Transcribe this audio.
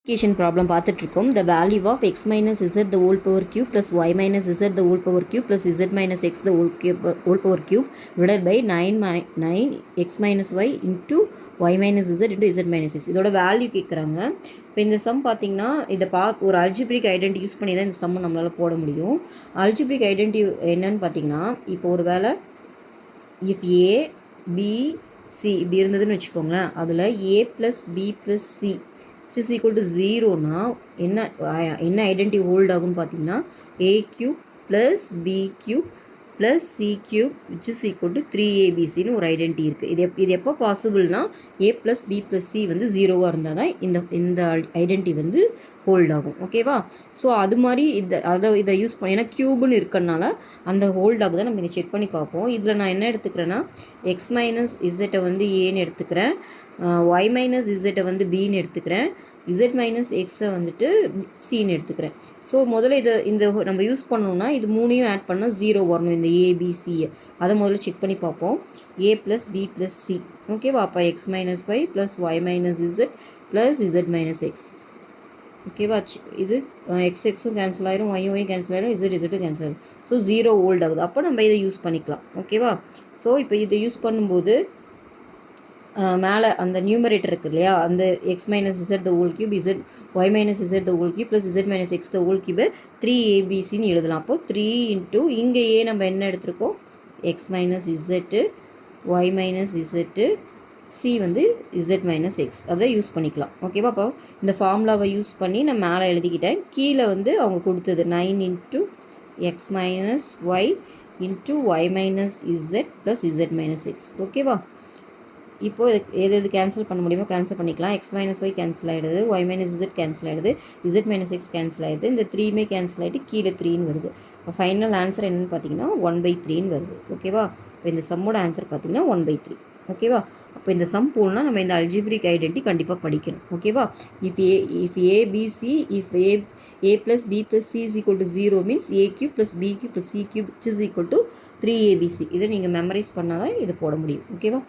multiplication problem பார்த்துட்ருக்கோம். The value of x minus z the whole power cube plus y minus z the whole power cube plus z minus x the whole power cube divided by 9 x minus y into y minus z into z minus x இதோட value கேட்குறாங்க. இப்போ இந்த some பார்த்தீங்கன்னா இதை ஒரு algebraic identity use பண்ணி தான் இந்த சம்மை நம்மளால் போட முடியும். அல்ஜிப்ரிக் ஐடென்டி என்னன்னு பார்த்தீங்கன்னா இப்போ ஒரு வேளை இஃப் ஏ பி சி இப்படி இருந்ததுன்னு வச்சுக்கோங்களேன், அதில் A plus B plus C which is equal to 0 னா என்ன ஐடென்டி ஹோல்ட் ஆகும்னு பார்த்தீங்கன்னா a cube plus b cube plus c cube which is equal to 3abcன்னு ஒரு ஐடென்டி இருக்குது. இது எப்போ பாசிபிள்னா a plus b plus c வந்து 0வாக இருந்தால் தான் இந்த ஐடென்டி வந்து ஹோல்ட் ஆகும். ஓகேவா? ஸோ அது மாதிரி இதை யூஸ் பண்ணி ஏன்னா க்யூப்னு இருக்கிறனால அந்த ஹோல்ட் ஆகுதான் நம்ம இங்கே செக் பண்ணி பார்ப்போம். இதில் நான் என்ன எடுத்துக்கிறேன்னா எக்ஸ் மைனஸ் இசட்டை வந்து ஏன்னு எடுத்துக்கிறேன், y மைனஸ் இசட்டை வந்து பின்னு எடுத்துக்கிறேன், z மைனஸ் எக்ஸை வந்துட்டு சின்னு எடுத்துக்கிறேன். ஸோ முதல்ல இந்த நம்ம யூஸ் பண்ணோம்னா இது மூணையும் ஆட் பண்ணால் 0 வரணும். இந்த ஏபிசியை அதை முதல்ல செக் பண்ணி பார்ப்போம். a plus B plus c ஓகேவா? அப்போ x minus y plus y minus z plus Z minus x ஓகேவா? இது எக்ஸும் கேன்சல் ஆயிரும், ஒய்யும் கேன்சல் ஆயிரும், இசட்டும் கேன்சல் ஆயிரும். ஸோ 0 ஹோல்ட் ஆகுது. அப்போ நம்ம இதை யூஸ் பண்ணிக்கலாம். ஓகேவா? ஸோ இப்போ இதை யூஸ் பண்ணும்போது மேலே அந்த நியூமரேட்டர் இருக்குது இல்லையா, அந்த X minus Z the whole cube Z Y minus Z the whole cube plus Z minus X the whole கியூபை 3abcன்னு எழுதலாம். அப்போது 3 இன்ட்டு இங்கே ஏ நம்ம என்ன எடுத்திருக்கோம், X minus Z Y minus Z C வந்து இசட் மைனஸ் எக்ஸ் அதை யூஸ் பண்ணிக்கலாம். ஓகேவா? அப்போ இந்த ஃபார்முலாவை யூஸ் பண்ணி நான் மேலே எழுதிக்கிட்டேன். கீழே வந்து அவங்க கொடுத்தது 9 into x minus y into y minus z plus Z minus x. ஓகேவா? இப்போது எது கேன்சல் பண்ண முடியுமோ கேன்சல் பண்ணிக்கலாம். எக்ஸ் மைனஸ் ஒய் கேன்சல் ஆகிடுது, ஒய் மைனஸ் இசட் கேன்சல் ஆகிடுது, இசட் மைனஸ் எக்ஸ் கேன்சல் ஆகிடுது. இந்த 3மே கேன்சல் ஆகிட்டு கீழே 3ன்னு வருது. இப்போ ஃபைனல் ஆன்சர் என்னென்னு பார்த்தீங்கன்னா 1/3ன்னு வருது. ஓகேவா? இப்போ இந்த சம்மோட ஆன்சர் பார்த்தீங்கன்னா 1/3. ஓகேவா? அப்போ இந்த சம் போடணும்னா நம்ம இந்த அல்ஜிப்ரிக் ஐடென்டி கண்டிப்பாக படிக்கணும். ஓகேவா? If ABC if a plus B plus c is equal to 0 means a cube plus b cube plus c cube which is equal to 3abc. இதை நீங்கள் மெமரைஸ் பண்ணால் தான் இதை போட முடியும். ஓகேவா?